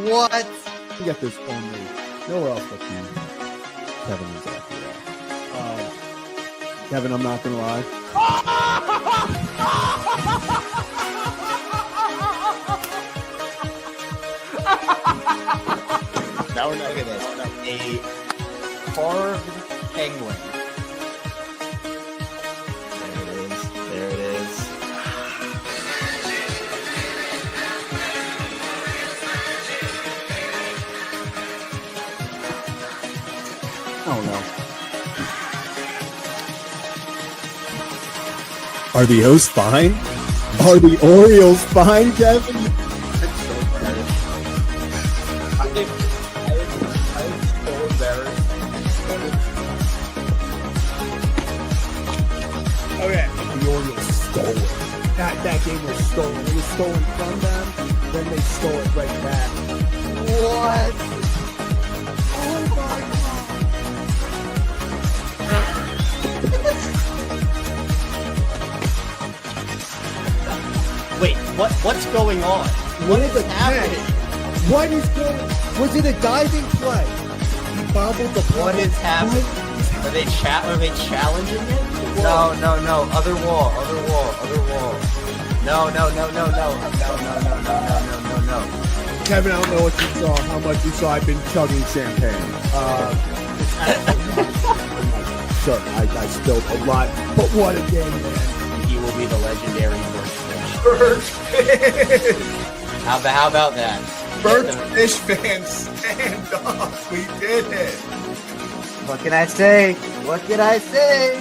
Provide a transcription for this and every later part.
What? You get this only nowhere else but you, Kevin and Zach. Kevin, I'm not gonna lie. Now we're not look at this. A carved penguin. There it is. Oh no. Are the O's fine? Are the Orioles fine, Kevin? I'm so embarrassed. I'm so embarrassed. Okay. The Orioles stole it. That game was stolen. It was stolen from them, then they stole it right back. What? Oh my God. Wait, what's going on? What is happening? What is going on? Was it a diving play? He bobbled the ball. What is happening? Are they challenging it? No. Other wall. No. Kevin, I don't know what you saw, how much you saw. I've been chugging champagne. Sure, I spilled a lot, but what a game, man. He will be the legendary Birdfish! How about that? Birdfish fans, stand up! We did it! What can I say? What can I say?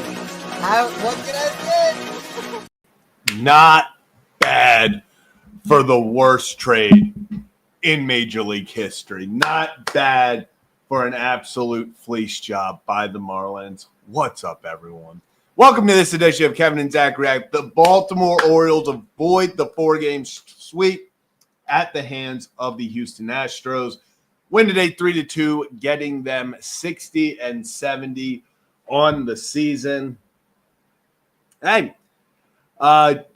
Not bad for the worst trade in Major League history. Not bad for an absolute fleece job by the Marlins. What's up, everyone? Welcome to this edition of Kevin and Zach React. The Baltimore Orioles avoid the 4-game sweep at the hands of the Houston Astros. Win today 3-2, getting them 60 and 70 on the season. Hey,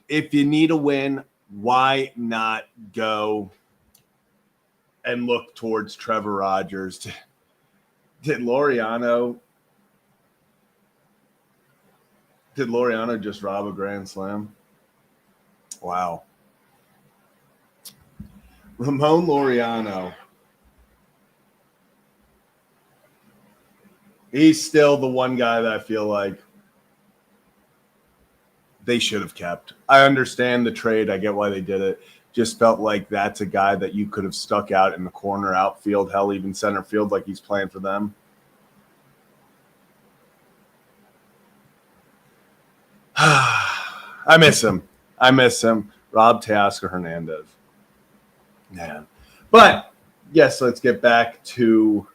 if you need a win, why not go and look towards Trevor Rogers? Did Laureano just rob a grand slam? Wow. Ramon Laureano. He's still the one guy that I feel like they should have kept. I understand the trade. I get why they did it. Just felt like that's a guy that you could have stuck out in the corner outfield, hell, even center field, like he's playing for them. I miss him. Rob Teoscar Hernandez. Yeah. But, yes, let's get back to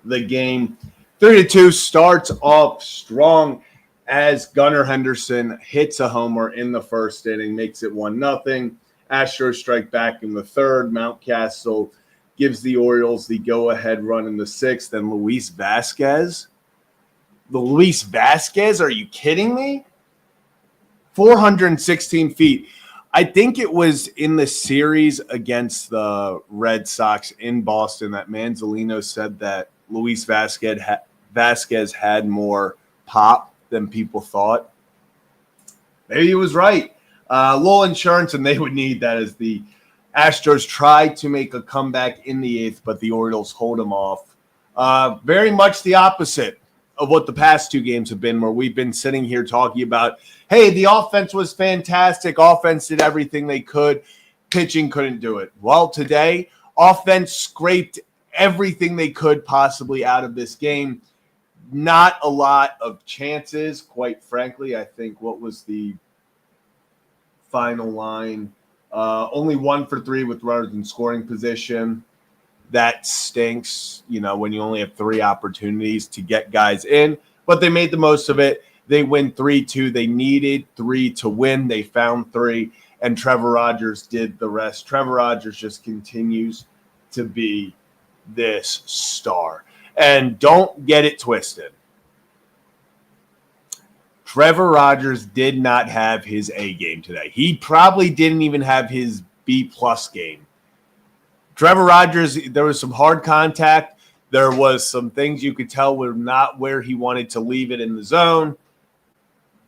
the game. 3-2 starts off strong as Gunnar Henderson hits a homer in the first inning, makes it 1-0. Astros strike back in the third. Mountcastle gives the Orioles the go-ahead run in the sixth. Then Luis Vasquez. Are you kidding me? 416 feet. I think it was in the series against the Red Sox in Boston that Manzolino said that Luis Vasquez had more pop than people thought. Maybe he was right. Little insurance, and they would need that as the Astros tried to make a comeback in the eighth, but the Orioles hold them off. Very much the opposite of what the past two games have been, where we've been sitting here talking about, hey, the offense was fantastic. Offense did everything they could. Pitching couldn't do it. Well, today, offense scraped everything they could possibly out of this game. Not a lot of chances, quite frankly. I think what was the final line? Only 1 for 3 with runners in scoring position. That stinks, when you only have 3 opportunities to get guys in. But they made the most of it. They win 3-2. They needed 3 to win. They found 3, and Trevor Rogers did the rest. Trevor Rogers just continues to be this star. And don't get it twisted. Trevor Rogers did not have his A game today. He probably didn't even have his B+ game. Trevor Rogers, there was some hard contact. There was some things you could tell were not where he wanted to leave it in the zone.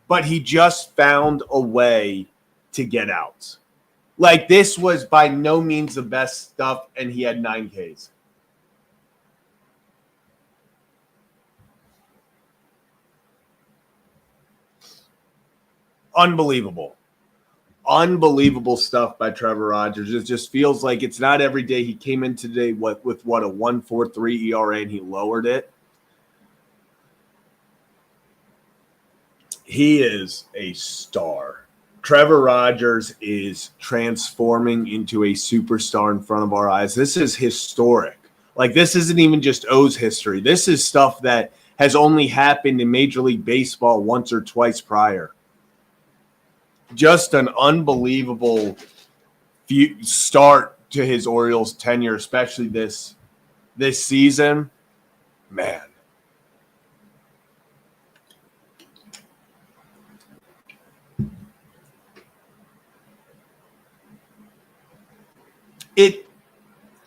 But he just found a way to get out. Like, this was by no means the best stuff, and he had 9 Ks. Unbelievable. Unbelievable stuff by Trevor Rogers. It just feels like it's not every day. He came in today with a 1.43 ERA, and he lowered it. He is a star. Trevor Rogers is transforming into a superstar in front of our eyes. This is historic. Like, this isn't even just O's history. This is stuff that has only happened in Major League Baseball once or twice prior. Just an unbelievable start to his Orioles tenure, especially this season. Man.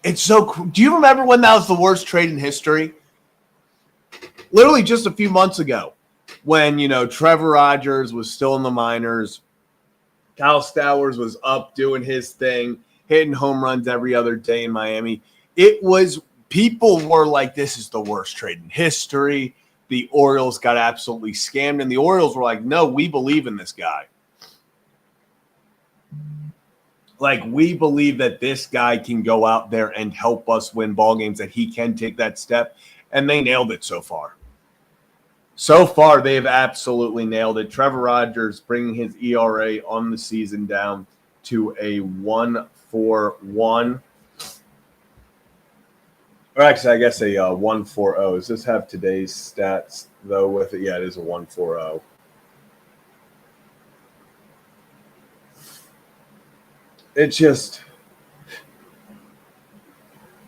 It's so cool. Do you remember when that was the worst trade in history? Literally just a few months ago when, Trevor Rogers was still in the minors. Kyle Stowers was up doing his thing, hitting home runs every other day in Miami. People were like, this is the worst trade in history. The Orioles got absolutely scammed. And the Orioles were like, no, we believe in this guy. Like, we believe that this guy can go out there and help us win ball games, that he can take that step. And they nailed it so far. So far, they've absolutely nailed it. Trevor Rogers bringing his ERA on the season down to a 1.41. Or actually, I guess a 1.40. Does this have today's stats, though, with it? Yeah, it is a 1.40. It's just,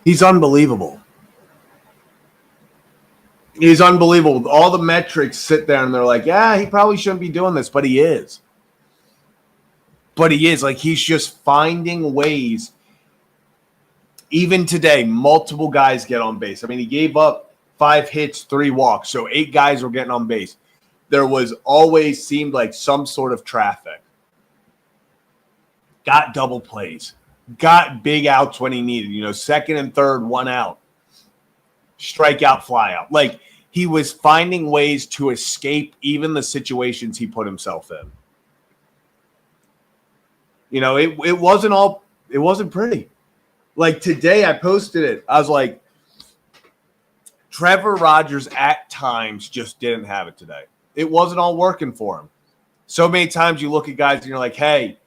he's unbelievable. He's unbelievable. All the metrics sit there and they're like, yeah, he probably shouldn't be doing this, but he is. But he is. Like, he's just finding ways. Even today, multiple guys get on base. I mean, he gave up 5 hits, 3 walks, so 8 guys were getting on base. There was always seemed like some sort of traffic. Got double plays. Got big outs when he needed. Second and third, 1 out. Strikeout, fly out. Like, he was finding ways to escape even the situations he put himself in. It wasn't pretty. Like, today I posted it. I was like, Trevor Rogers at times just didn't have it today. It wasn't all working for him. So many times you look at guys and you're like, hey,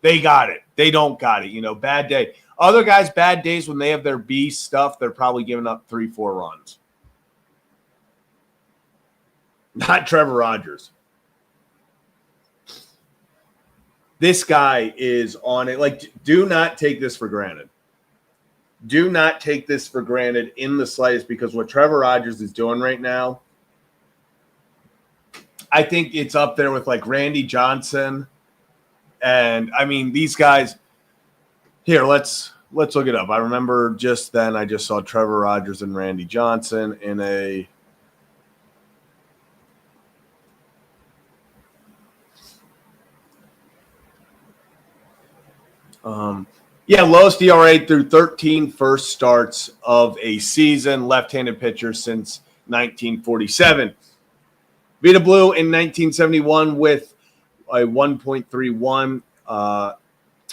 they got it. They don't got it. Bad day. Other guys, bad days when they have their B stuff, they're probably giving up 3-4 runs. Not Trevor Rogers. This guy is on it. Like, do not take this for granted. Do not take this for granted in the slightest, because what Trevor Rogers is doing right now, I think it's up there with like Randy Johnson. And I mean, these guys here, let's look it up. I remember just then I just saw Trevor Rogers and Randy Johnson in a lowest ERA through 13 first starts of a season, left-handed pitcher since 1947. Vita Blue in 1971 with a 1.31.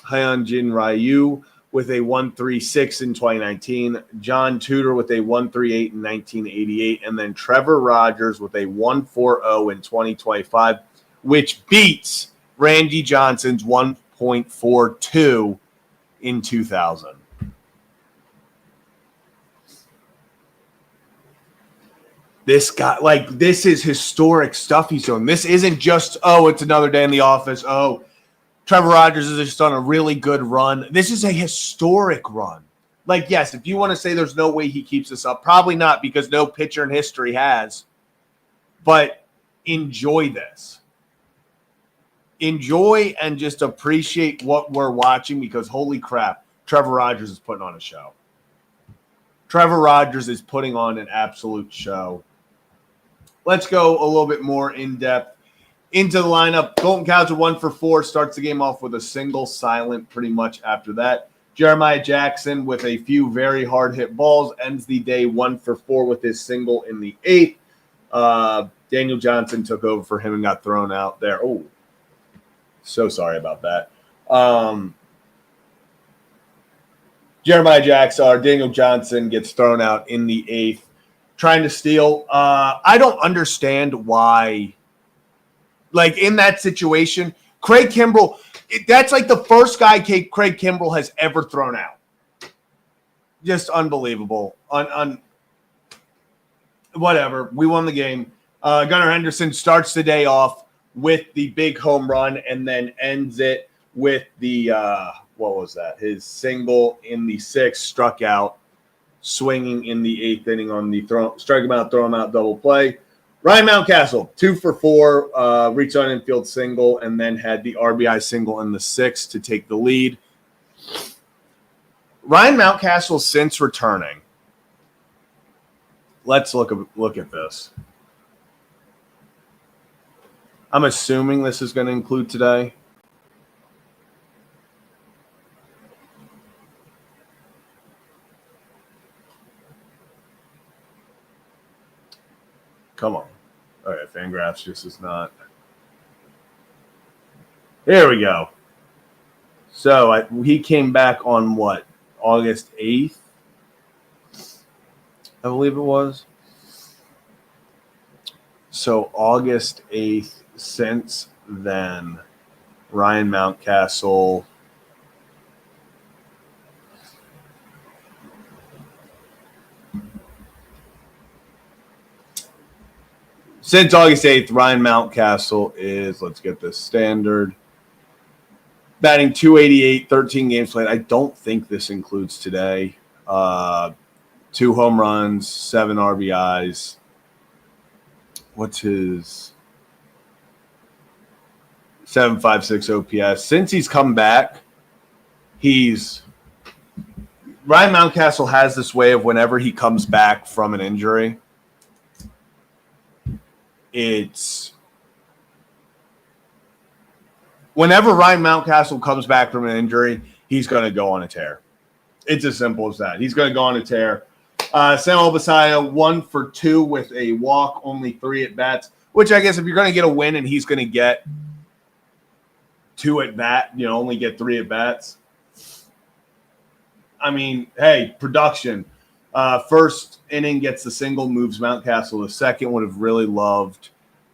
Hyunjin Ryu with a 1.36 in 2019. John Tudor with a 1.38 in 1988. And then Trevor Rogers with a 1.40 in 2025, which beats Randy Johnson's 1.42 in 2000. This guy, like, this is historic stuff he's doing. This isn't just, it's another day in the office. Trevor Rogers is just on a really good run. This is a historic run. Like, yes, if you want to say there's no way he keeps this up, probably not, because no pitcher in history has. But enjoy this. Enjoy and just appreciate what we're watching, because holy crap, Trevor Rogers is putting on a show. Trevor Rogers is putting on an absolute show. Let's go a little bit more in depth into the lineup. Colton Cowser 1 for 4, starts the game off with a single, silent pretty much after that. Jeremiah Jackson with a few very hard hit balls ends the day 1 for 4 with his single in the 8th. Daniel Johnson took over for him and got thrown out there. Oh, so sorry about that. Daniel Johnson gets thrown out in the 8th, trying to steal. I don't understand why. Like, in that situation, Craig Kimbrell, that's like the first guy Craig Kimbrell has ever thrown out. Just unbelievable. Whatever. We won the game. Gunnar Henderson starts the day off with the big home run and then ends it with the, what was that? His single in the 6th, struck out, swinging in the 8th inning on the strike him out, throw him out, double play. Ryan Mountcastle, 2 for 4, reached on infield single, and then had the RBI single in the 6th to take the lead. Ryan Mountcastle, since returning, let's look at this. I'm assuming this is going to include today. Come on. Okay, Fangraphs just is not. Here we go. So he came back on what? August 8th? I believe it was. So August 8th, since then, Ryan Mountcastle. Since August 8th, Ryan Mountcastle is, let's get this standard, batting .288, 13 games played. I don't think this includes today. 2 home runs, 7 RBIs. What's his 7.56 OPS? Since he's come back, Ryan Mountcastle has this way of whenever he comes back from an injury, whenever Ryan Mountcastle comes back from an injury, he's going to go on a tear. It's as simple as that. He's going to go on a tear. Samuel Basallo, 1 for 2 with a walk, only 3 at-bats, which I guess if you're going to get a win and he's going to get 2 at-bat, only get 3 at-bats. I mean, hey, production. First inning gets the single, moves Mountcastle to second. Would have really loved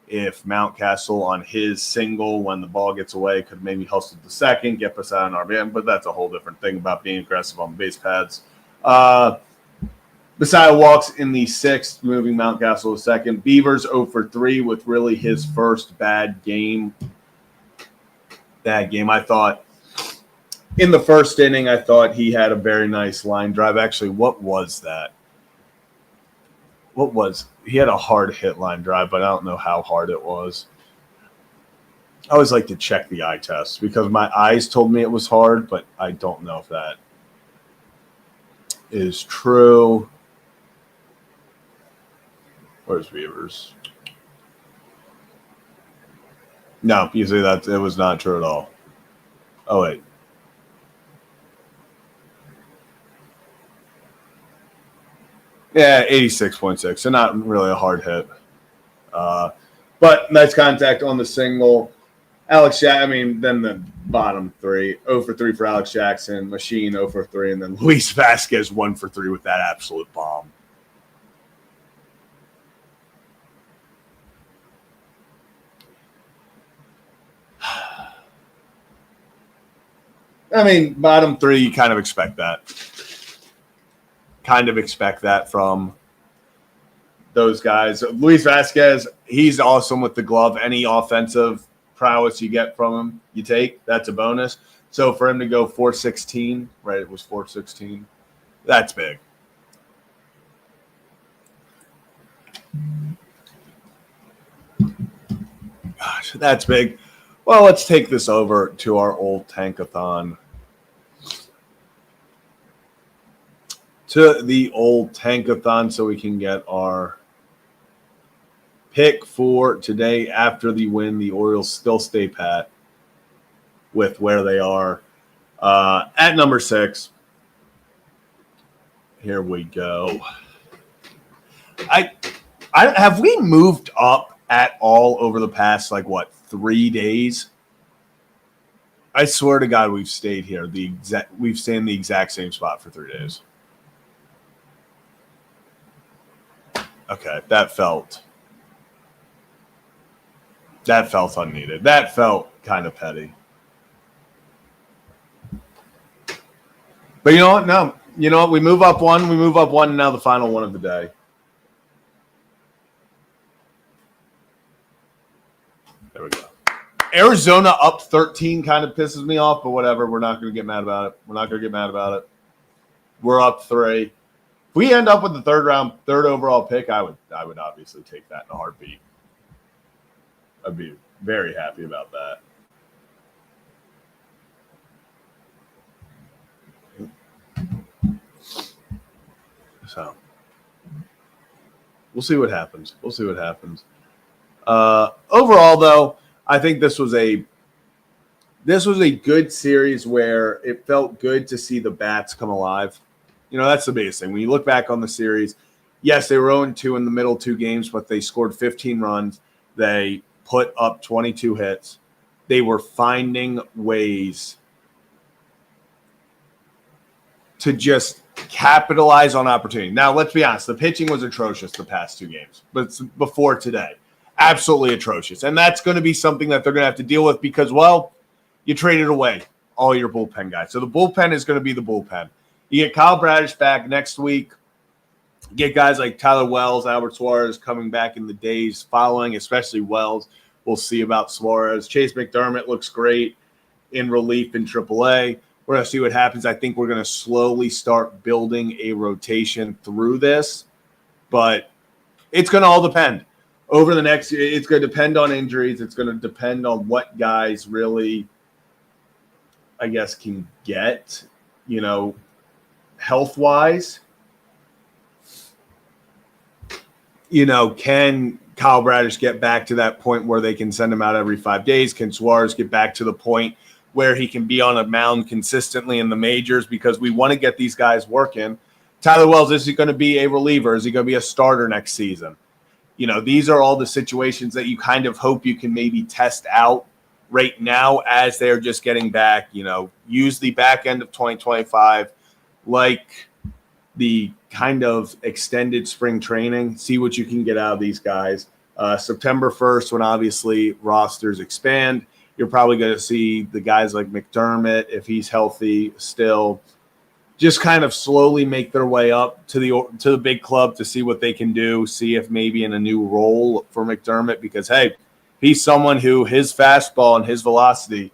if Mountcastle on his single, when the ball gets away, could maybe hustle to second, get us out on RBM, but that's a whole different thing about being aggressive on base pads. Basallo walks in the 6th, moving Mountcastle to second. Beavers 0 for 3 with really his first bad game. I thought in the first inning, I thought he had a very nice line drive. Actually, what was that? He had a hard hit line drive, but I don't know how hard it was. I always like to check the eye test because my eyes told me it was hard, but I don't know if that is true. Where's Beavers? No, you see that it was not true at all. Oh, wait. Yeah, 86.6. So not really a hard hit. But nice contact on the single. Then the bottom 3. 0 for 3 for Alex Jackson. Machine 0 for 3. And then Luis Vasquez 1 for 3 with that absolute bomb. I mean, bottom 3, you kind of expect that. From those guys. Luis Vasquez, he's awesome with the glove. Any offensive prowess you get from him, you take. That's a bonus. So for him to go 416, right, it was 416. That's big. Gosh, that's big. Well, let's take this over to our old tankathon. to the old tankathon so we can get our pick for today. After the win, the Orioles still stay pat with where they are at number 6. Here we go. I have we moved up at all over the past 3 days? I swear to God, we've stayed here. We've stayed in the exact same spot for 3 days. Okay, that felt unneeded. That felt kind of petty. But you know what? No. You know what? We move up one, and now the final one of the day. There we go. Arizona up 13 kind of pisses me off, but whatever. We're not going to get mad about it. We're up 3. If we end up with the third overall pick, I would obviously take that in a heartbeat. I'd be very happy about that. So we'll see what happens. Overall, though, I think this was a good series where it felt good to see the bats come alive. You know, that's the biggest thing. When you look back on the series, yes, they were 0-2 in the middle 2 games, but they scored 15 runs. They put up 22 hits. They were finding ways to just capitalize on opportunity. Now, let's be honest. The pitching was atrocious the past 2 games, but before today, absolutely atrocious. And that's going to be something that they're going to have to deal with because, well, you traded away all your bullpen guys. So the bullpen is going to be the bullpen. You get Kyle Bradish back next week. You get guys like Tyler Wells, Albert Suarez coming back in the days following, especially Wells. We'll see about Suarez. Chase McDermott looks great in relief in AAA. We're going to see what happens. I think we're going to slowly start building a rotation through this, but it's going to all depend. Over the next year, it's going to depend on injuries. It's going to depend on what guys really, I guess, can get, health-wise. Can Kyle Bradish get back to that point where they can send him out every 5 days? Can Suarez get back to the point where he can be on a mound consistently in the majors? Because we want to get these guys working. Tyler Wells, is he going to be a reliever? Is he going to be a starter next season? These are all the situations that you kind of hope you can maybe test out right now as they're just getting back. Use the back end of 2025 like the kind of extended spring training. See what you can get out of these guys. September 1st, when obviously rosters expand, you're probably going to see the guys like McDermott, if he's healthy still, just kind of slowly make their way up to the big club to see what they can do, see if maybe in a new role for McDermott, because, hey, he's someone who his fastball and his velocity,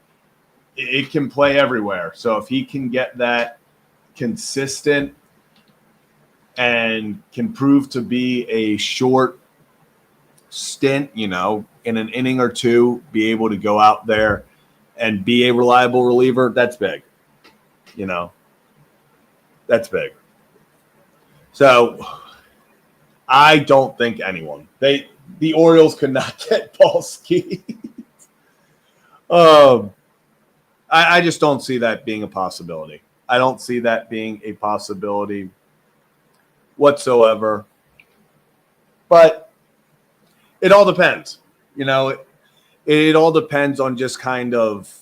it can play everywhere. So if he can get that consistent and can prove to be a short stint, in an inning or 2, be able to go out there and be a reliable reliever, that's big. That's big. So I don't think anyone. The Orioles could not get Balski. I just don't see that being a possibility. I don't see that being a possibility whatsoever. But it all depends. It all depends on just kind of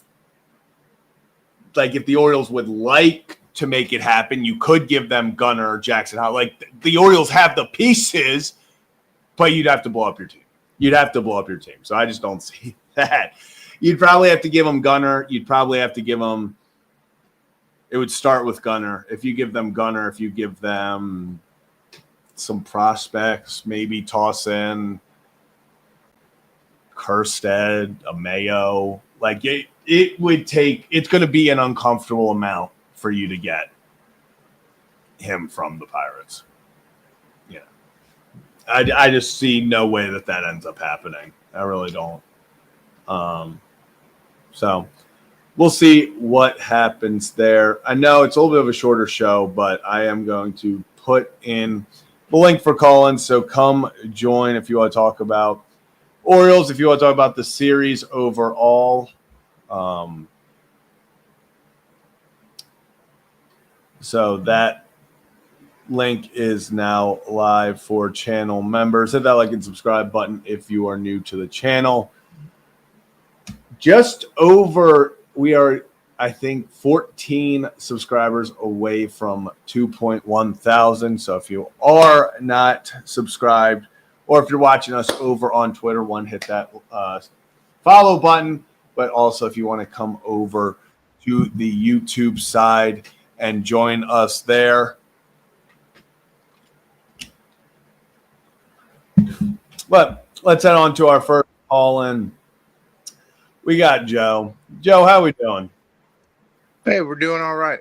like if the Orioles would like to make it happen, you could give them Gunnar or Jackson Howell. Like the Orioles have the pieces, but you'd have to blow up your team. So I just don't see that. You'd probably have to give them Gunnar. You'd probably have to give them – it would start with Gunnar. If you give them Gunnar, if you give them some prospects, maybe toss in Kerstead, a Mayo. Like it would take – it's going to be an uncomfortable amount for you to get him from the Pirates. Yeah. I just see no way that ends up happening. I really don't. So we'll see what happens there. I know it's a little bit of a shorter show, but I am going to put in the link for Colin. So come join if you want to talk about Orioles, if you want to talk about the series overall. So that link is now live for channel members. Hit that like and subscribe button if you are new to the channel. Just over, we are, I think, 14 subscribers away from 2.1 thousand. So if you are not subscribed, or if you're watching us over on Twitter, hit that follow button. But also, if you want to come over to the YouTube side and join us there. But let's head on to our first call-in. We got Joe. Joe, how we doing? Hey, we're doing all right.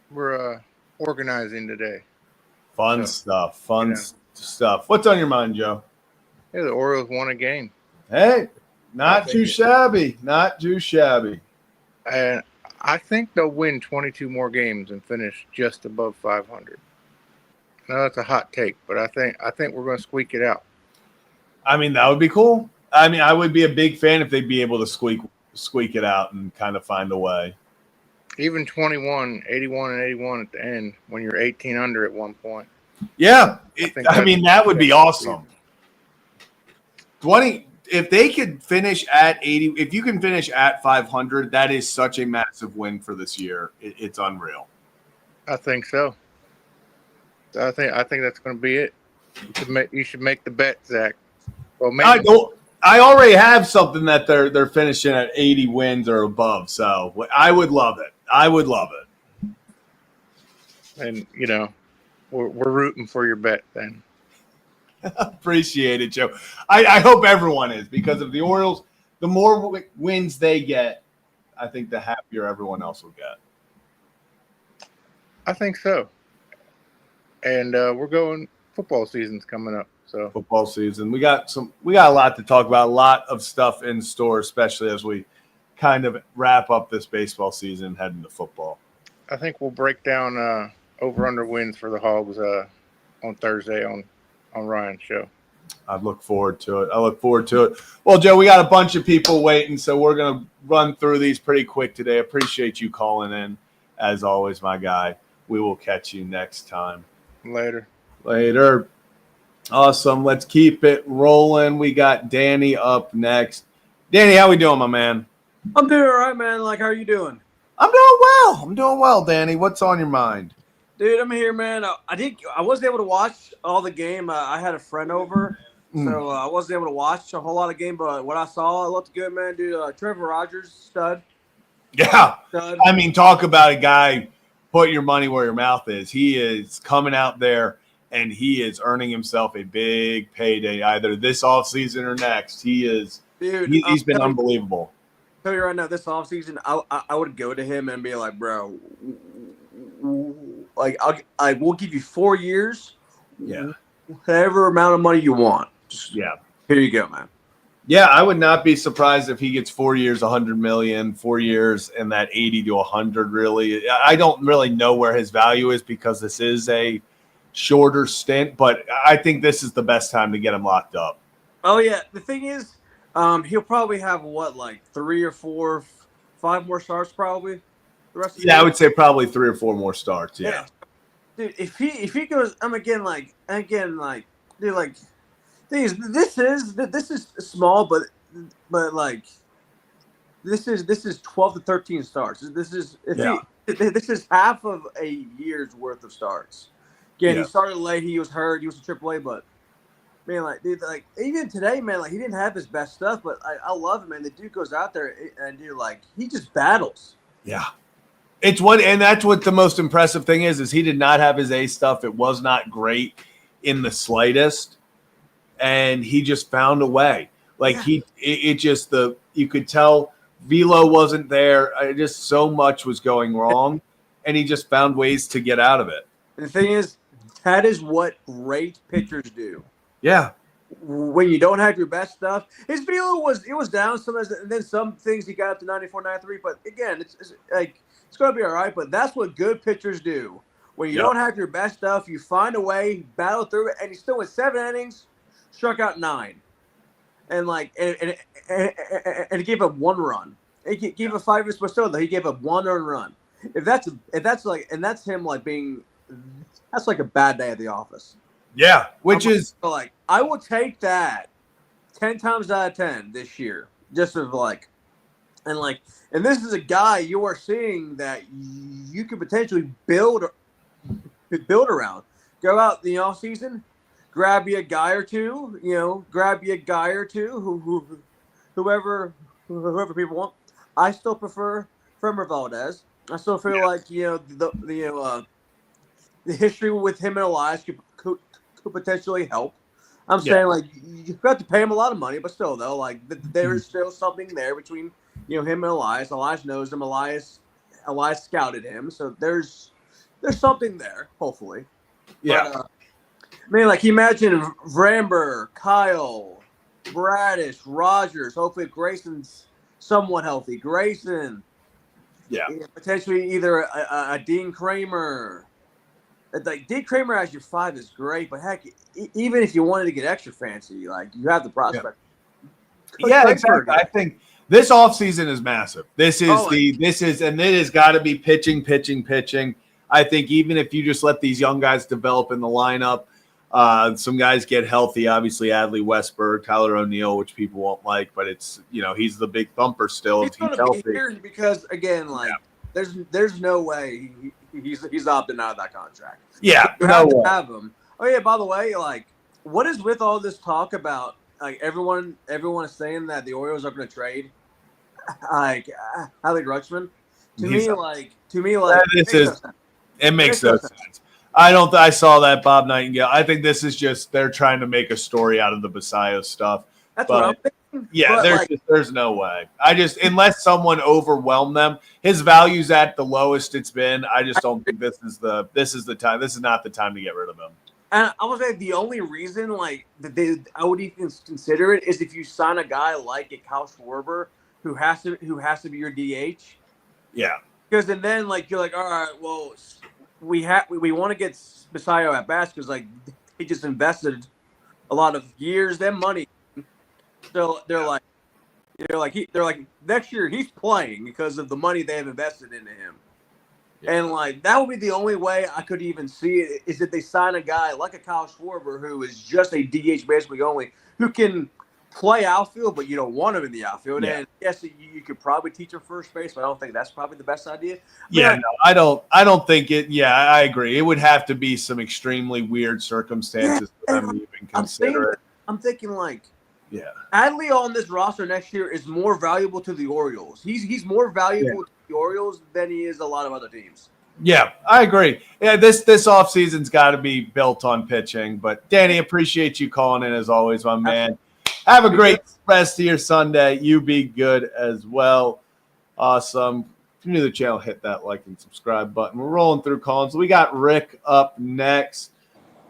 We're organizing today. Fun stuff. Stuff. What's on your mind, Joe? Yeah, the Orioles won a game. Hey, not too shabby. Not too shabby. And I think they'll win 22 more games and finish just above 500. Now that's a hot take, but I think we're going to squeak it out. I mean, that would be cool. I mean, I would be a big fan if they'd be able to squeak it out and kind of find a way. Even 81 and 81 at the end when you're 18 under at one point. Yeah. I mean, that would be awesome. 20, if they could finish at 80, if you can finish at 500, that is such a massive win for this year. It's unreal. I think so. I think that's going to be it. You should make the bet, Zach. Well, maybe. I already have something that they're finishing at 80 wins or above, so I would love it. I would love it. And we're rooting for your bet then. Appreciate it, Joe. I hope everyone is, because of the Orioles, the more wins they get, I think the happier everyone else will get. I think so. And we're going. Football season's coming up. So football season, we got a lot to talk about, a lot of stuff in store, especially as we kind of wrap up this baseball season, head into football. I think we'll break down over/under wins for the Hogs on Thursday on Ryan's show. I look forward to it. Well, Joe, we got a bunch of people waiting, so we're going to run through these pretty quick today. Appreciate you calling in, as always, my guy. We will catch you next time. Later. Awesome. Let's keep it rolling. We got Danny up next. Danny, how we doing, my man? I'm doing all right, man. Like, how are you doing? I'm doing well, Danny. What's on your mind? Dude, I'm here, man. I wasn't able to watch all the game. I had a friend over, so I wasn't able to watch a whole lot of game. But what I saw, it looked good, man. Dude, Trevor Rogers, stud. Yeah. Stud. I mean, talk about a guy, put your money where your mouth is. He is coming out there, and he is earning himself a big payday either this offseason or next. He's been unbelievable. Tell you right now, this offseason, I would go to him and be like, bro, like I will give you 4 years. Yeah. Whatever amount of money you want. Yeah. Here you go, man. Yeah, I would not be surprised if he gets 4 years, $100 million, 4 years, and that 80 to 100. Really, I don't really know where his value is because this is a shorter stint, but I think this is the best time to get him locked up. Oh yeah, the thing is, he'll probably have like 3 or 4, 5 more starts probably. The rest of the I year. would say probably 3 or 4 more starts. Yeah. Dude, if he goes, dude, like. Thing is, this is small, but like this is 12 to 13 starts. This is half of a year's worth of starts. Again, he started late. He was hurt. He was in AAA, but man, like dude, like even today, man, like he didn't have his best stuff, but I love him, man. The dude goes out there and dude, like he just battles. Yeah, and that's what the most impressive thing is he did not have his A stuff. It was not great in the slightest. And he just found a way. Like you could tell velo wasn't there. Just so much was going wrong, and he just found ways to get out of it. And the thing is, that is what great pitchers do. Yeah, when you don't have your best stuff. His velo was down some, and then some things he got up to 94, 93. But again, it's going to be all right. But that's what good pitchers do. When you don't have your best stuff, you find a way, battle through it, and he still went 7 innings, struck out 9, and he gave up 1 run. He gave up 5 but still though he gave up 1 earned run. That's him like being that's like a bad day at the office. Yeah, which is like I will take that 10 times out of 10 this year. Just of like, and this is a guy you are seeing that you could potentially build around. Go out in the off season, grab you a guy or two, whoever people want. I still prefer Framber Valdez. I still feel like the history with him and Elias could potentially help. I'm saying like you have to pay him a lot of money, but still though, like there's still something there between him and Elias. Elias knows him. Elias scouted him, so there's something there. Hopefully, But, like imagine Framber, Kyle, Bradish, Rogers. Hopefully Grayson's somewhat healthy. Grayson, potentially either a Dean Kramer. Like Dean Kramer as your 5 is great, but heck, even if you wanted to get extra fancy, like you have the prospect. Yeah, exactly. I think this offseason is massive. This is and it has got to be pitching. I think even if you just let these young guys develop in the lineup, some guys get healthy. Obviously, Adley Westberg, Tyler O'Neill, which people won't like, but it's he's the big thumper still. He's going to be here because again, there's no way he's opting out of that contract. Yeah, you have to have him. Oh yeah, by the way, like what is with all this talk about like everyone is saying that the Orioles are going to trade like Adley Rutschman? To me, it makes no sense. I saw that Bob Nightingale. I think this is just they're trying to make a story out of the Basayo stuff. That's what I'm thinking. Yeah, there's no way. Unless someone overwhelmed them, his value's at the lowest it's been. I just don't think this is the time. This is not the time to get rid of him. And I would say the only reason I would even consider it is if you sign a guy like a Kyle Schwarber who has to be your DH. Yeah. Because then like you're like, all right, well, we want to get Basayo at bats because like he just invested a lot of years and money. So they're like next year he's playing because of the money they have invested into him. Yeah. And like that would be the only way I could even see it is if they sign a guy like a Kyle Schwarber who is just a DH basically only, who can play outfield, but you don't want him in the outfield. Yeah. And yes, you could probably teach him first base, but I don't think that's probably the best idea. I don't think it. Yeah, I agree. It would have to be some extremely weird circumstances for them to even consider it. I'm thinking like, Adley on this roster next year is more valuable to the Orioles. He's more valuable to the Orioles than he is a lot of other teams. Yeah, I agree. Yeah, this offseason's got to be built on pitching. But Danny, appreciate you calling in as always, my man. Have a great rest of your Sunday. You be good as well. Awesome. If you're new to the channel, hit that like and subscribe button. We're rolling through calls. We got Rick up next.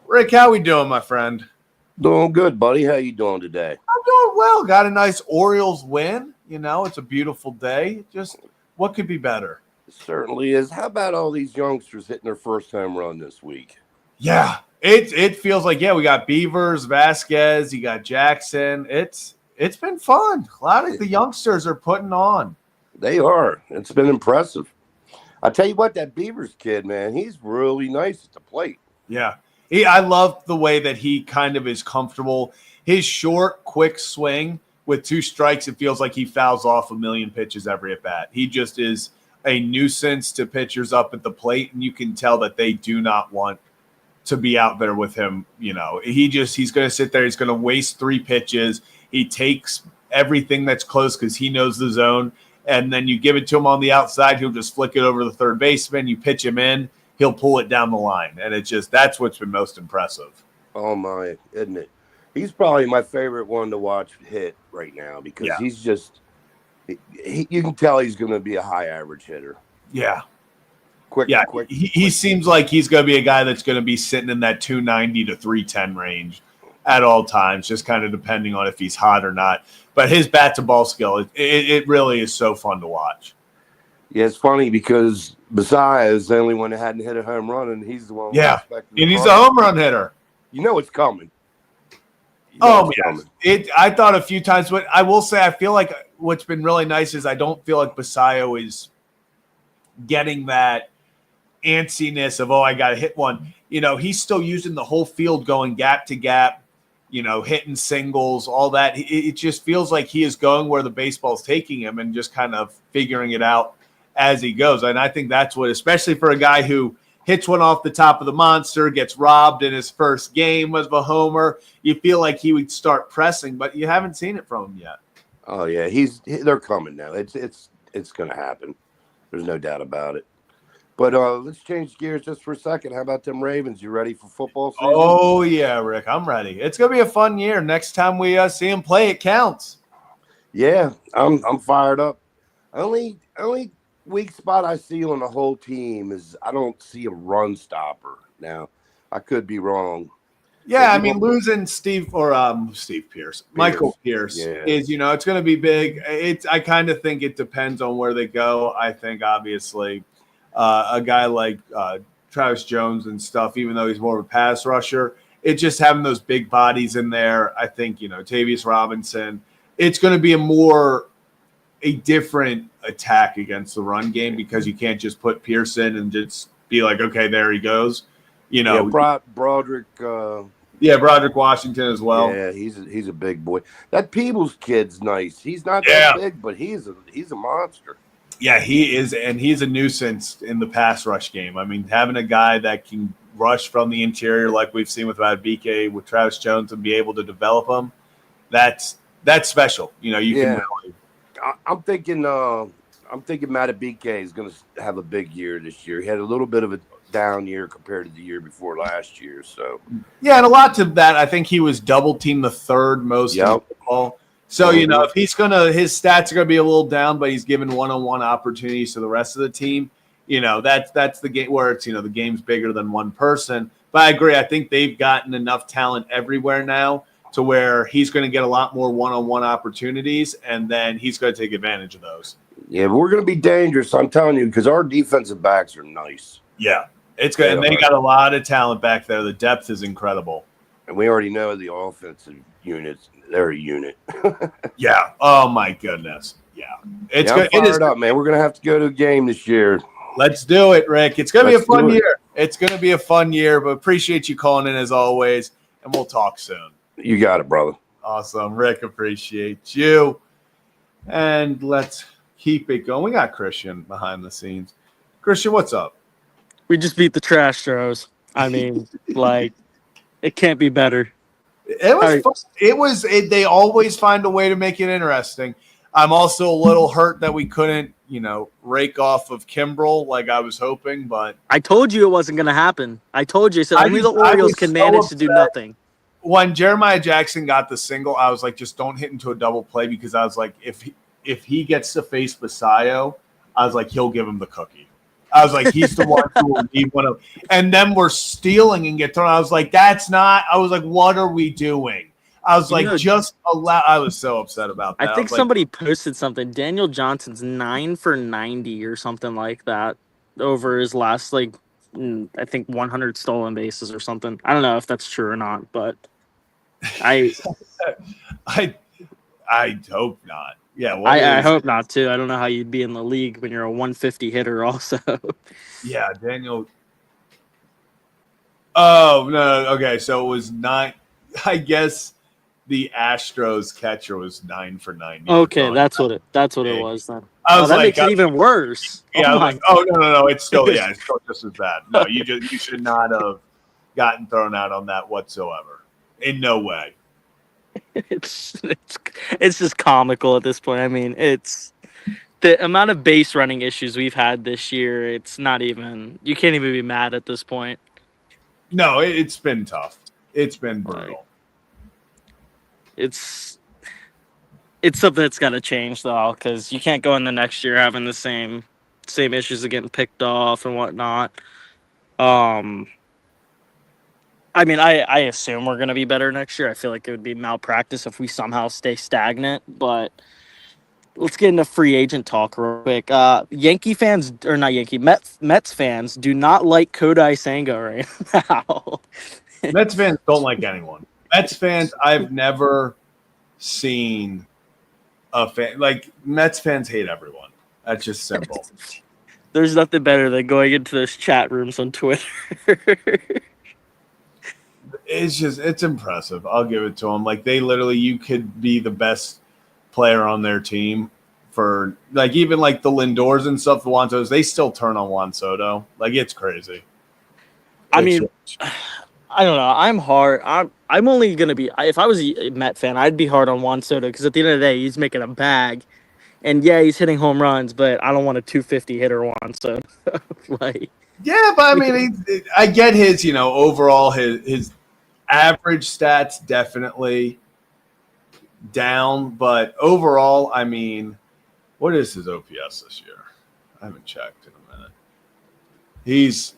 Rick, how we doing, my friend? Doing good, buddy. How you doing today? I'm doing well. Got a nice Orioles win. It's a beautiful day. Just what could be better? It certainly is. How about all these youngsters hitting their first time run this week? Yeah, it feels like we got Beavers, Vasquez, you got Jackson. It's been fun. A lot of the youngsters are putting on. They are. It's been impressive. I tell you what, that Beavers kid, man, he's really nice at the plate. Yeah. I love the way that he kind of is comfortable. His short, quick swing with 2 strikes, it feels like he fouls off a million pitches every at bat. He just is a nuisance to pitchers up at the plate, and you can tell that they do not want to be out there with him. He's going to sit there. He's going to waste 3 pitches. He takes everything that's close because he knows the zone, and then you give it to him on the outside. He'll just flick it over the third baseman. You pitch him in. He'll pull it down the line, and that's what's been most impressive. Oh my, isn't it? He's probably my favorite one to watch hit right now because he's just you can tell he's going to be a high average hitter. Yeah, quick. He seems like he's going to be a guy that's going to be sitting in that 290 to 310 range. at all times, just kind of depending on if he's hot or not. But his bat to ball skill, it really is so fun to watch. Yeah, it's funny because Bassiah is the only one that hadn't hit a home run, and he's the one. Yeah, and he's a home run hitter. You know it's coming. I thought a few times, but I will say I feel like what's been really nice is I don't feel like Bassiah is getting that antsiness of, I got to hit one. He's still using the whole field going gap to gap, hitting singles, all that. It just feels like he is going where the baseball's taking him and just kind of figuring it out as he goes. And I think that's what, especially for a guy who hits one off the top of the monster, gets robbed in his first game as a homer, you feel like he would start pressing, but you haven't seen it from him yet. Oh yeah, they're coming now. It's going to happen. There's no doubt about it. But let's change gears just for a second. How about them Ravens? You ready for football season? Oh yeah, Rick, I'm ready. It's going to be a fun year. Next time we see him play, it counts. Yeah, I'm fired up. Only weak spot I see on the whole team is I don't see a run stopper. Now, I could be wrong. Yeah, I mean, losing Michael Pierce is, it's going to be big. I kind of think it depends on where they go. I think, obviously, a guy like Travis Jones and stuff, even though he's more of a pass rusher, it's just having those big bodies in there. I think, Tavius Robinson, it's going to be a different attack against the run game because you can't just put Pearson and just be like, okay, there he goes. Broderick. Broderick Washington as well. Yeah, he's a big boy. That Peebles kid's nice. He's not that big, but he's a monster. Yeah, he is, and he's a nuisance in the pass rush game. I mean, having a guy that can rush from the interior like we've seen with BK, with Travis Jones, and be able to develop him, that's special. Can really. I'm thinking Matt BK is going to have a big year this year. He had a little bit of a down year compared to the year before last year. So and a lot to that. I think he was double teamed the third most in football. So if he's his stats are gonna be a little down, but he's given one-on-one opportunities to the rest of the team. That's the game where it's the game's bigger than one person. But I agree. I think they've gotten enough talent everywhere now to where he's going to get a lot more one-on-one opportunities, and then he's going to take advantage of those. Yeah, but we're going to be dangerous, I'm telling you, because our defensive backs are nice. Yeah, it's good. And they got a lot of talent back there. The depth is incredible. And we already know the offensive units. They're a unit. Yeah. Oh, my goodness. Yeah. It's good. I'm fired up, man. We're going to have to go to a game this year. Let's do it, Rick. It's going to be a fun year. It's going to be a fun year, but appreciate you calling in as always, and we'll talk soon. You got it, brother. Awesome. Rick, appreciate you. And let's keep it going. We got Christian behind the scenes. Christian, what's up? We just beat the Trash Throws. I mean, it can't be better. It was fun. They always find a way to make it interesting. I'm also a little hurt that we couldn't, rake off of Kimbrel like I was hoping, but I told you it wasn't going to happen. I told you. I said only the Orioles can manage to do nothing. When Jeremiah Jackson got the single, I was like, just don't hit into a double play, because I was like, if he gets to face Bassiah, I was like, he'll give him the cookie. I was like, he's the one who will need one of. And then we're stealing and get thrown. I was like, I was like, what are we doing? I was like, just allow. I was so upset about that. I think somebody posted something. Daniel Johnson's 9 for 90 or something like that over his last, I think 100 stolen bases or something. I don't know if that's true or not, but I hope not. Yeah, I hope not too. I don't know how you'd be in the league when you're a 150 hitter also. Yeah, Daniel. Oh, no. Okay, so it was 9. I guess the Astros catcher was 9 for 90. Okay, that's what it was then. That makes it even worse. Yeah, no, it's still it's still just as bad. No, you should not have gotten thrown out on that whatsoever. In no way. It's just comical at this point. I mean, it's the amount of base running issues we've had this year. It's not even, you can't even be mad at this point. No, it's been tough. It's been brutal. It's something that's got to change though, because you can't go in the next year having the same issues of getting picked off and whatnot. I mean, I assume we're going to be better next year. I feel like it would be malpractice if we somehow stay stagnant. But let's get into free agent talk real quick. Yankee fans, or not Yankee, Mets fans do not like Kodai Senga right now. Mets fans don't like anyone. Mets fans, I've never seen a fan like Mets fans hate everyone. That's just simple. There's nothing better than going into those chat rooms on Twitter. It's impressive. I'll give it to them. Like they literally, you could be the best player on their team for like even like the Lindors and stuff, the Juan Sotos, they still turn on Juan Soto. Like it's crazy. I mean, I don't know. I'm hard. I'm only gonna be. If I was a Met fan, I'd be hard on Juan Soto because at the end of the day, he's making a bag, and yeah, he's hitting home runs, but I don't want a 250 hitter Juan Soto. Like, yeah, but I mean, I get his, overall his average stats definitely down, but overall, I mean, what is his OPS this year? I haven't checked in a minute. He's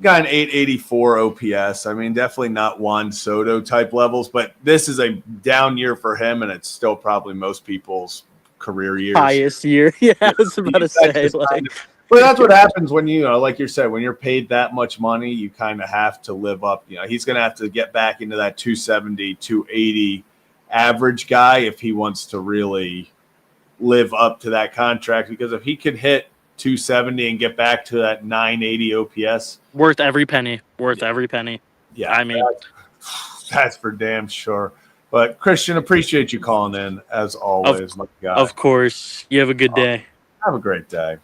got an 884 OPS. I mean, definitely not Juan Soto type levels, but this is a down year for him, and it's still probably most people's career years. Highest year. Yeah, I was about to say. But that's what happens when like you said, when you're paid that much money, you kind of have to live up. He's going to have to get back into that 270, 280 average guy if he wants to really live up to that contract. Because if he could hit 270 and get back to that 980 OPS, worth every penny. Every penny. Yeah, I mean, that's for damn sure. But Christian, appreciate you calling in as always, my guy. Of course. You have a good day. Have a great day.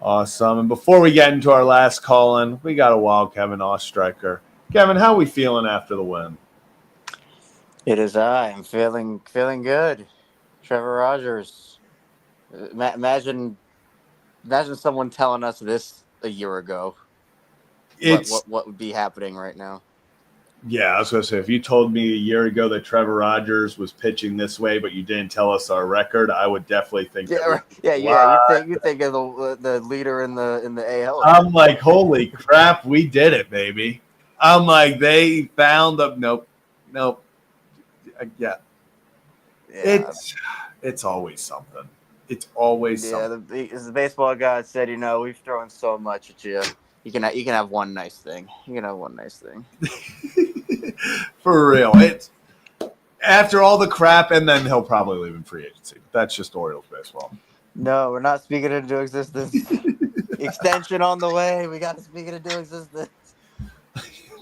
Awesome. And before we get into our last call-in, we got a wild Kevin Ostreicher. Kevin, how are we feeling after the win? It is I'm feeling good. Trevor Rogers. Imagine someone telling us this a year ago. What would be happening right now? Yeah, I was going to say, if you told me a year ago that Trevor Rogers was pitching this way, but you didn't tell us our record, I would definitely think. You think of the leader in the AL. I'm like, holy crap, we did it, baby. I'm like, they found them. Nope. Yeah. It's always something. It's always something. The baseball god said, we've thrown so much at you. You can have one nice thing. For real. It's after all the crap, and then he'll probably leave in free agency. That's just Orioles baseball. No, we're not speaking into existence. Extension on the way. We got to speak it into existence.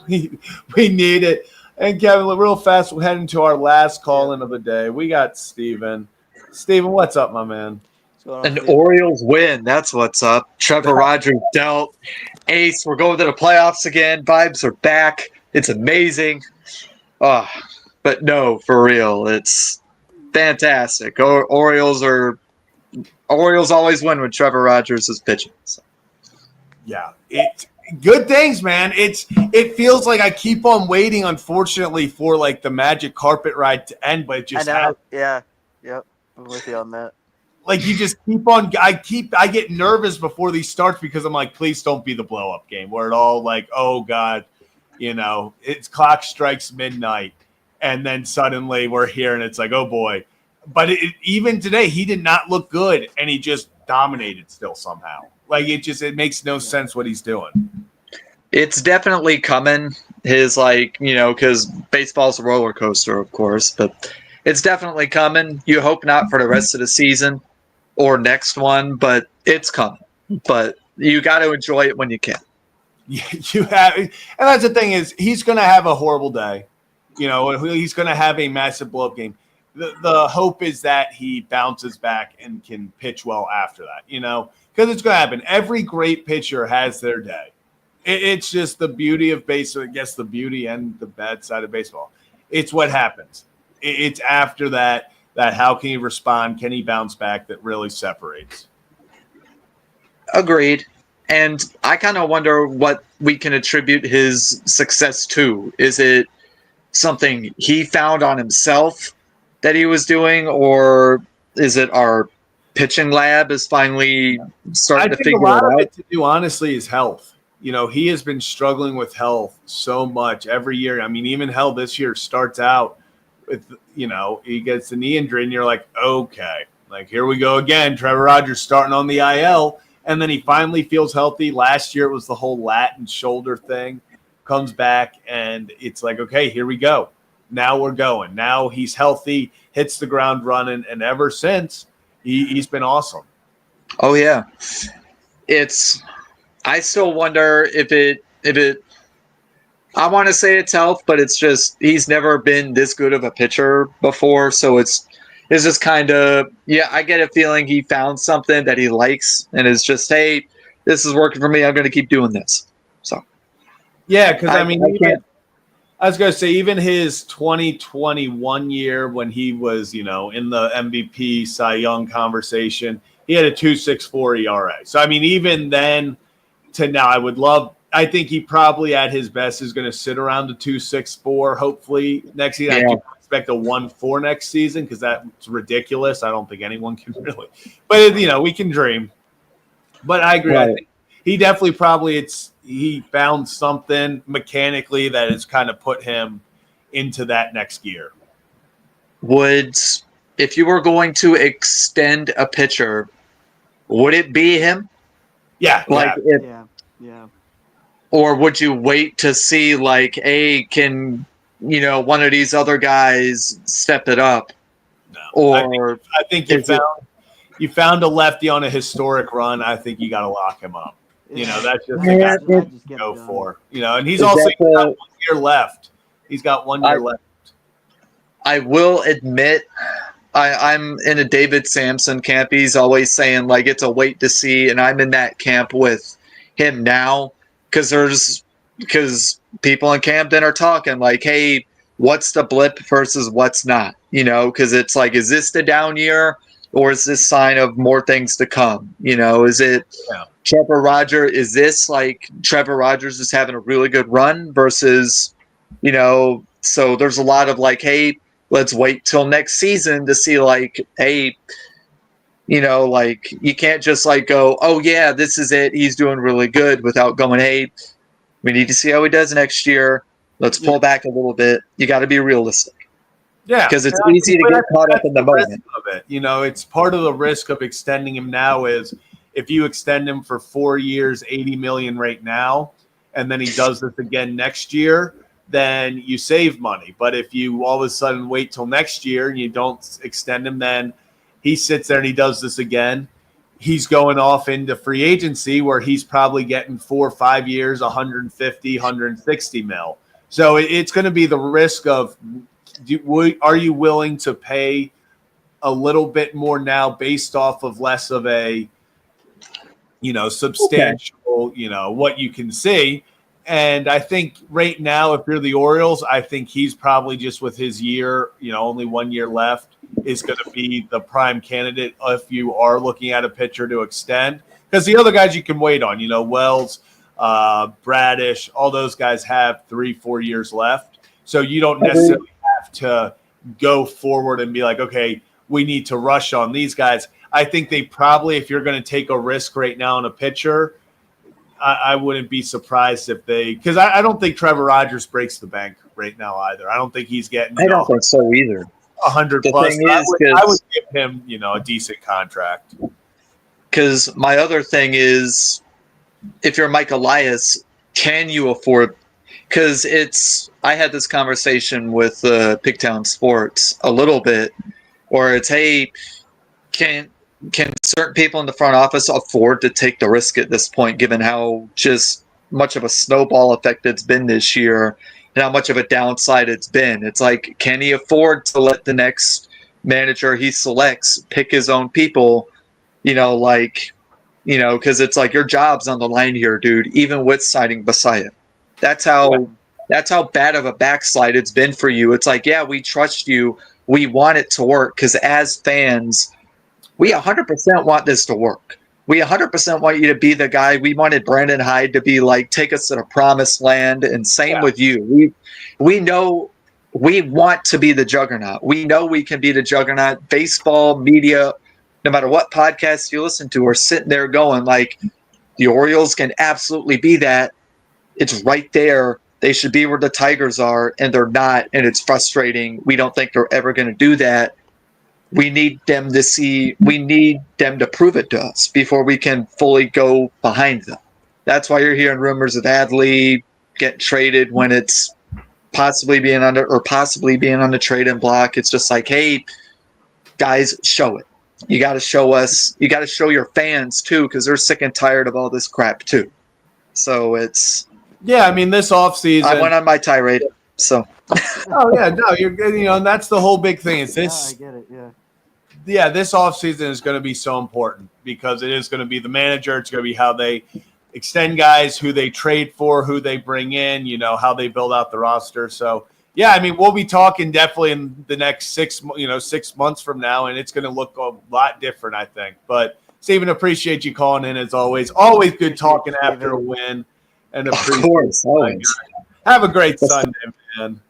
We need it. And Kevin, real fast, we'll head into our last call-in of the day. We got Steven. Steven, what's up, my man? An Orioles win. That's what's up. Trevor Rogers dealt. Ace, we're going to the playoffs again. Vibes are back. It's amazing. But no, for real, it's fantastic. Orioles always win when Trevor Rogers is pitching. So. Yeah, it's good things, man. It feels like I keep on waiting, unfortunately, for like the magic carpet ride to end, but it just I know. Yeah. Yep. I'm with you on that. Like you just keep on. I get nervous before these starts because I'm like, please don't be the blow up game where it all like, oh god, it's clock strikes midnight, and then suddenly we're here and it's like, oh boy. But even today, he did not look good, and he just dominated still somehow. Like it makes no sense what he's doing. It's definitely coming. His because baseball's a roller coaster, of course, but it's definitely coming. You hope not for the rest of the season or next one, but it's coming. But you got to enjoy it when you can. Yeah, you have, and that's the thing is he's going to have a horrible day. He's going to have a massive blow-up game. The hope is that he bounces back and can pitch well after that. Because it's going to happen. Every great pitcher has their day. It's just the beauty of baseball. I guess the beauty and the bad side of baseball. It's what happens. It's after that how can he respond? Can he bounce back? That really separates. Agreed. And I kind of wonder what we can attribute his success to. Is it something he found on himself that he was doing, or is it our pitching lab is finally starting to figure it out? A lot of it to do, honestly, is health. he has been struggling with health so much every year. I mean, even hell, this year starts out with, he gets the knee injury, and you're like, okay, like here we go again. Trevor Rogers starting on the IL, and then he finally feels healthy. Last year it was the whole lat and shoulder thing, comes back, and it's like, okay, here we go. Now we're going. Now he's healthy, hits the ground running, and ever since, he's been awesome. Oh yeah, I still wonder if it. I want to say it's health, but it's just he's never been this good of a pitcher before, so it's just kind of I get a feeling he found something that he likes, and it's just, hey, this is working for me. I'm going to keep doing this. So yeah, because I was going to say, even his 2021 year when he was, in the MVP Cy Young conversation, he had a 2.64 ERA. So, I mean, even then to now, I think he probably at his best is going to sit around the 2.64, hopefully, next season. I can expect a 1.4 next season because that's ridiculous. I don't think anyone can really. But, we can dream. But I agree. Right. I think he definitely he found something mechanically that has kind of put him into that next gear. If you were going to extend a pitcher, would it be him? Yeah. Yeah. Or would you wait to see, like, hey, can one of these other guys step it up? No. Or I think you found a lefty on a historic run. I think you got to lock him up. That's just the guy to go for. And he's also got 1 year left. He's got 1 year left. I will admit, I'm in a David Sampson camp. He's always saying, like, it's a wait to see, and I'm in that camp with him now because people in Camden are talking like, hey, what's the blip versus what's not? Because it's like, is this the down year? Or is this sign of more things to come? Is it Trevor Rogers? Is this like Trevor Rogers is having a really good run versus, so there's a lot of like, hey, let's wait till next season to see like, hey, like you can't just like go, oh yeah, this is it. He's doing really good without going, hey, we need to see how he does next year. Let's pull back a little bit. You got to be realistic. Yeah, because it's easy to get caught up in the moment. Of it. It's part of the risk of extending him now is if you extend him for 4 years, $80 million right now, and then he does this again next year, then you save money. But if you all of a sudden wait till next year and you don't extend him, then he sits there and he does this again. He's going off into free agency where he's probably getting 4 or 5 years, 150, 160 mil. So it's going to be the risk of, are you willing to pay a little bit more now based off of less of a, substantial, what you can see. And I think right now, if you're the Orioles, I think he's probably just with his year, only 1 year left, is going to be the prime candidate if you are looking at a pitcher to extend. Because the other guys you can wait on, Wells, Bradish, all those guys have 3-4 years left. So you don't necessarily have to go forward and be like, okay, we need to rush on these guys. I think they probably, if you're going to take a risk right now on a pitcher, I wouldn't be surprised if because I don't think Trevor Rogers breaks the bank right now either. I don't think he's getting. I don't think so either. 100 plus. I would give him, a decent contract. Because my other thing is, if you're Mike Elias, can you afford? Because I had this conversation with Pigtown Sports a little bit, where it's, hey, can certain people in the front office afford to take the risk at this point, given how just much of a snowball effect it's been this year and how much of a downside it's been? It's like, can he afford to let the next manager he selects pick his own people? Because it's like your job's on the line here, dude, even with signing Bassiah. That's how bad of a backslide it's been for you. It's like, yeah, we trust you. We want it to work because as fans, we 100% want this to work. We 100% want you to be the guy. We wanted Brandon Hyde to be like, take us to the promised land, and same with you. We know we want to be the juggernaut. We know we can be the juggernaut. Baseball, media, no matter what podcast you listen to, are sitting there going like, The Orioles can absolutely be that. It's right there. They should be where the Tigers are, and they're not, and it's frustrating. We don't think they're ever going to do that. We need them to prove it to us before we can fully go behind them. That's why you're hearing rumors of Adley getting traded when it's possibly being on the trade-in block. It's just like, hey, guys, show it. You got to show us. You got to show your fans too, because they're sick and tired of all this crap too. So it's. Yeah, I mean, this offseason. I went on my tirade. So. Oh yeah, no, and that's the whole big thing. Is this? Yeah, I get it. Yeah. Yeah, this offseason is going to be so important because it is going to be the manager. It's going to be how they extend guys, who they trade for, who they bring in, how they build out the roster. So, yeah, I mean, we'll be talking definitely in the next 6 months from now, and it's going to look a lot different, I think. But, Steven, appreciate you calling in as always. Always good talking after a win. And Of course, always. Have a great Sunday, man.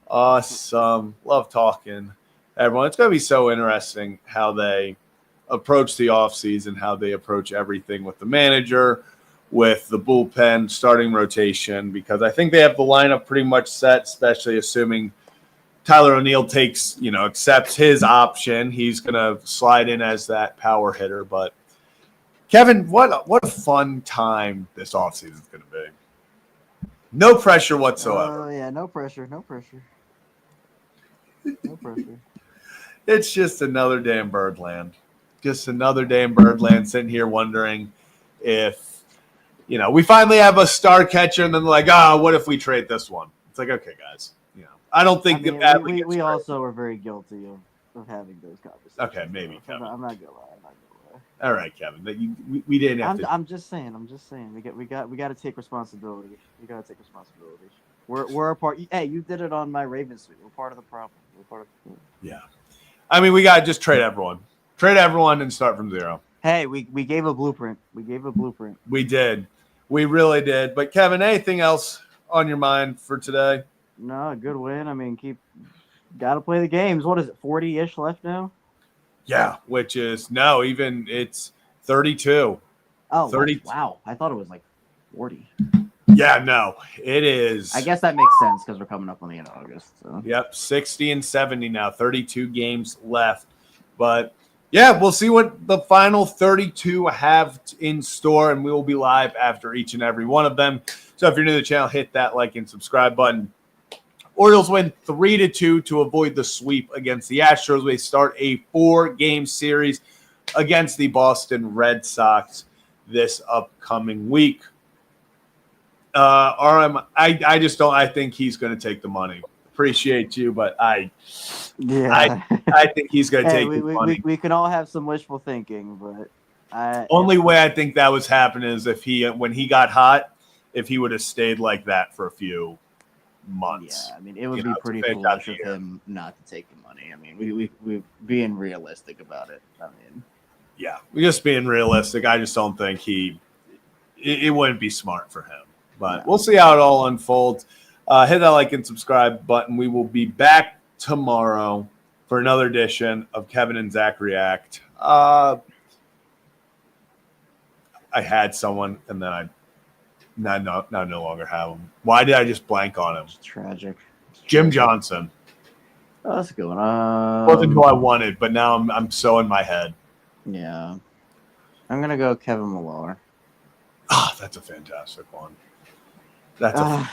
Awesome. Love talking. Everyone, it's going to be so interesting how they approach the offseason, how they approach everything with the manager, with the bullpen, starting rotation, because I think they have the lineup pretty much set, especially assuming Tyler O'Neill accepts his option. He's going to slide in as that power hitter. But, Kevin, what a fun time this offseason is going to be. No pressure whatsoever. Oh, yeah, no pressure. No pressure. It's just another day in Birdland. Just another day in Birdland, sitting here wondering if, we finally have a star catcher, and then they're like, what if we trade this one? It's like, okay, guys. I don't think we also are very guilty of having those conversations. Okay, maybe, Kevin. I'm not gonna lie. All right, Kevin. We didn't have to. I'm just saying. We got to take responsibility. We got to take responsibility. We're a part. Hey, you did it on my Ravens suite. We're part of the problem. Yeah. I mean, we got to just trade everyone. Trade everyone and start from zero. Hey, we gave a blueprint. We did. We really did. But, Kevin, anything else on your mind for today? No, good win. I mean, got to play the games. What is it, 40-ish left now? Yeah, which is, it's 32. Oh, 30. Wow. I thought it was like 40. Yeah, no, it is. I guess that makes sense because we're coming up on the end of August. So. Yep, 60 and 70 now, 32 games left. But, yeah, we'll see what the final 32 have in store, and we will be live after each and every one of them. So if you're new to the channel, hit that like and subscribe button. Orioles win 3-2 to avoid the sweep against the Astros. They start a 4-game series against the Boston Red Sox this upcoming week. I just don't. I think he's going to take the money. Appreciate you, but I think he's going to take the money. We can all have some wishful thinking, but only way I think that was happening is if when he got hot, if he would have stayed like that for a few months. Yeah, I mean, it would be pretty foolish of him not to take the money. I mean, we're being realistic about it. I mean, yeah, we're just being realistic. I just don't think it wouldn't be smart for him. But we'll see how it all unfolds. Hit that like and subscribe button. We will be back tomorrow for another edition of Kevin and Zach React. I had someone, and then I no longer have him. Why did I just blank on him? It's tragic. Jim Johnson. Oh, that's a good one. Wasn't who I wanted, but now I'm so in my head. Yeah. I'm going to go Kevin Millar. Ah, that's a fantastic one. That's a